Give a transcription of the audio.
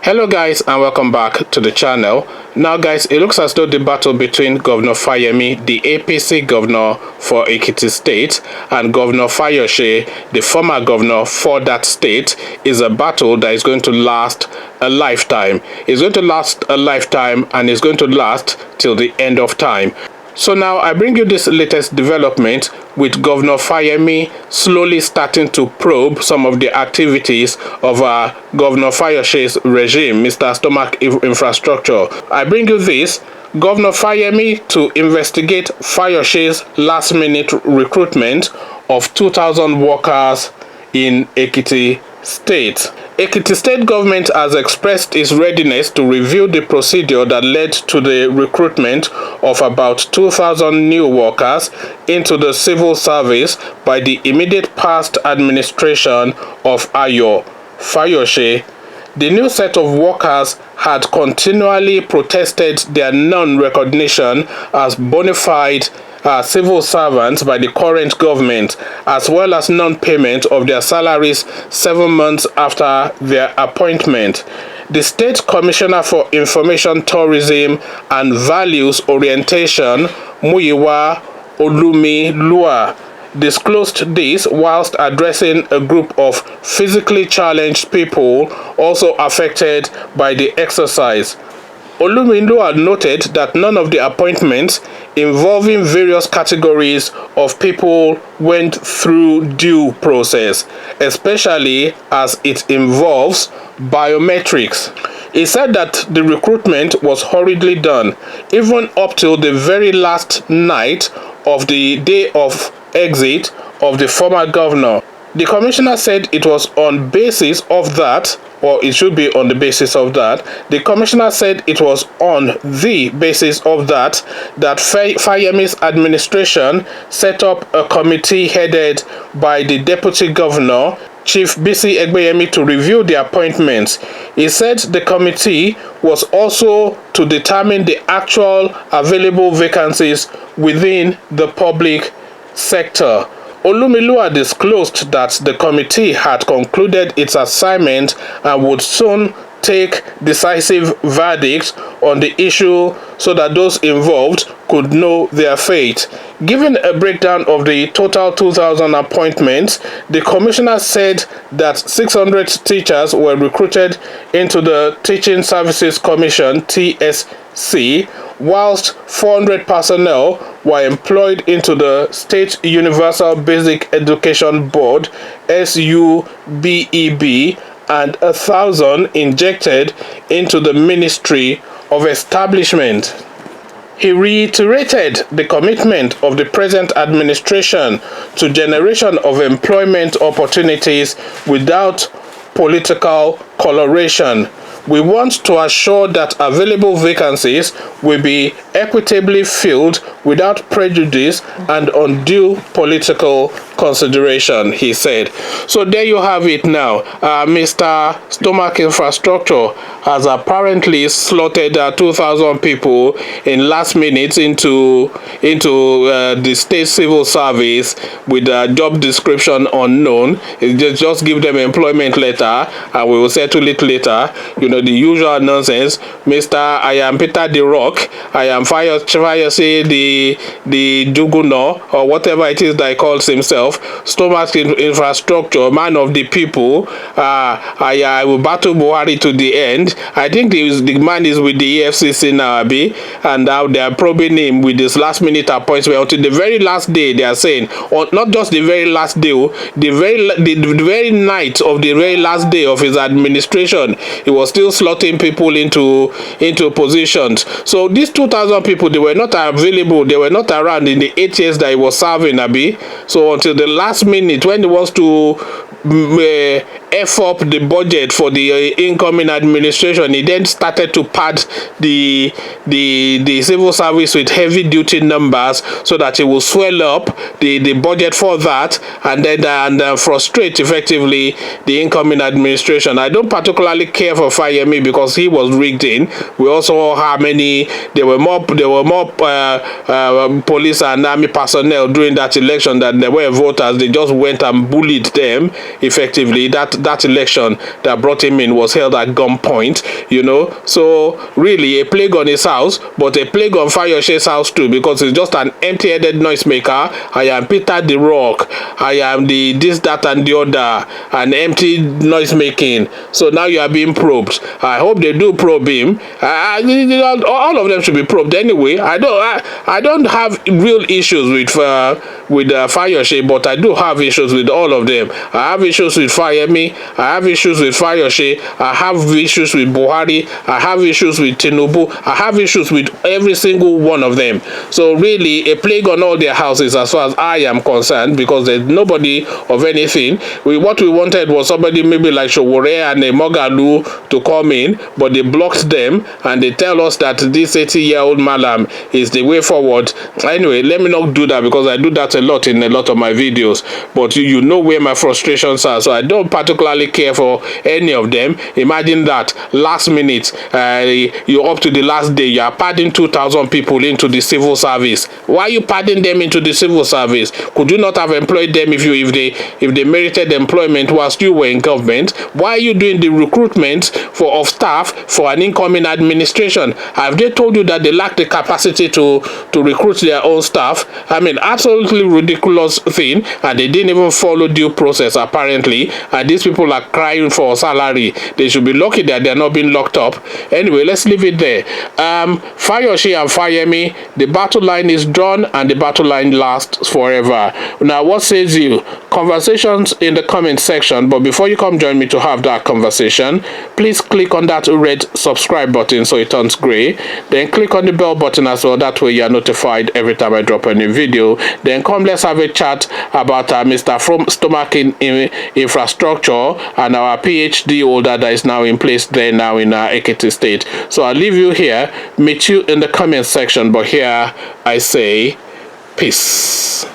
Hello guys, and welcome back to the channel. Now guys, it looks as though the battle between Governor Fayemi, the APC governor for Ekiti State, and Governor Fayose, the former governor for that state, is a battle that is going to last a lifetime. It's going to last a lifetime, and it's going to last till the end of time. So now I bring you this latest development with Governor Fayemi slowly starting to probe some of the activities of Governor Fayose's regime, Mr. Stomach Infrastructure. I bring you this: Governor Fayemi to investigate Fayose's last-minute recruitment of 2,000 workers in Ekiti State. Ekiti State government has expressed its readiness to review the procedure that led to the recruitment of about 2,000 new workers into the civil service by the immediate past administration of Ayo Fayose. The new set of workers had continually protested their non-recognition as bona fide civil servants by the current government, as well as non-payment of their salaries 7 months after their appointment. The State Commissioner for Information, Tourism and Values Orientation, Muyiwa Olumilua, disclosed this whilst addressing a group of physically challenged people also affected by the exercise. Olumilua noted that none of the appointments involving various categories of people went through due process, especially as it involves biometrics. He said that the recruitment was hurriedly done, even up till the very last night of the day of exit of the former governor. The commissioner said it was on basis of that, or it should be on the basis of that. The commissioner said it was on the basis of that Fayemi's administration set up a committee headed by the deputy governor, Chief Bisi Egbeyemi, to review the appointments. He said the committee was also to determine the actual available vacancies within the public sector. Olumilua disclosed that the committee had concluded its assignment and would soon take decisive verdicts on the issue so that those involved could know their fate. Given a breakdown of the total 2,000 appointments, the commissioner said that 600 teachers were recruited into the Teaching Services Commission (TSC), whilst 400 personnel were employed into the State Universal Basic Education Board (SUBEB), and 1,000 injected into the Ministry of Establishment. He reiterated the commitment of the present administration to generation of employment opportunities without political coloration. We want to assure that available vacancies will be equitably filled without prejudice and undue political consideration, he said. So there you have it now. Mr. Stomach Infrastructure has apparently slotted 2,000 people in last minute into the state civil service with a job description unknown. Just give them employment letter and we will settle it later. You know, the usual nonsense. Mr. I am Peter the Rock, I am Fayose the Juguno, or whatever it is that he calls himself, Stomach Infrastructure, man of the people. I will battle Buhari to the end. I think the man is with the EFCC now, Abi, and now they are probing him with this last minute appointment until the very last day. They are saying, or not just the very last day, the very night of the very last day of his administration, he was still slotting people into positions. So these 2,000 people, they were not available, they were not around in the 8 years that he was serving, Abi. So until the last minute, when he wants to F up the budget for the incoming administration, he then started to pad the civil service with heavy duty numbers so that it will swell up the budget for that and then frustrate effectively the incoming administration. I don't particularly care for Fayemi because he was rigged in. We also saw how many there were more police and army personnel during that election than there were voters. They just went and bullied them effectively. That that election that brought him in was held at gunpoint, you know. So really a plague on his house, but a plague on Fayose's house too, because he's just an empty-headed noisemaker. I am Peter the Rock, I am the this, that and the other, an empty noise making. So now you are being probed. I hope they do probe him. All of them should be probed anyway. I don't have real issues with Fayose, but I do have issues with all of them. I have issues with Fayemi, I have issues with Fayose, I have issues with Buhari, I have issues with Tinubu, I have issues with every single one of them. So really a plague on all their houses as far as I am concerned, because there's nobody of anything. What we wanted was somebody maybe like Showore and Mogalu to come in, but they blocked them and they tell us that this 80-year-old Malam is the way forward. Anyway, let me not do that, because I do that a lot in a lot of my videos, but you know where my frustrations are, so I don't particularly care for any of them. Imagine that last minute, you're up to the last day, you are padding 2,000 people into the civil service. Why are you padding them into the civil service? Could you not have employed them if they merited employment whilst you were in government? Why are you doing the recruitment of staff for an incoming administration? Have they told you that they lack the capacity to recruit their own staff? I mean, absolutely ridiculous thing, and they didn't even follow due process apparently, and these people are crying for salary. They should be lucky that they're not being locked up. Anyway, let's leave it there. Fayose and Fayemi, the battle line is drawn and the battle line lasts forever. Now, what says you? Conversations in the comment section, but before you come join me to have that conversation, please click on that red subscribe button so it turns gray. Then click on the bell button as well, that way you are notified every time I drop a new video. Then come, let's have a chat about Mr. From Stomach in infrastructure and our PhD holder that is now in place there now in Ekiti State. So I'll leave you here, meet you in the comment section, but here I say peace.